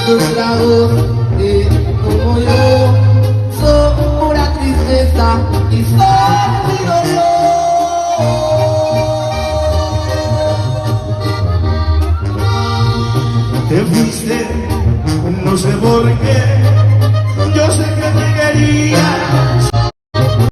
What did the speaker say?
Tus tragos y como yo son pura tristeza y son mi dolor. Te fuiste, no sé por qué,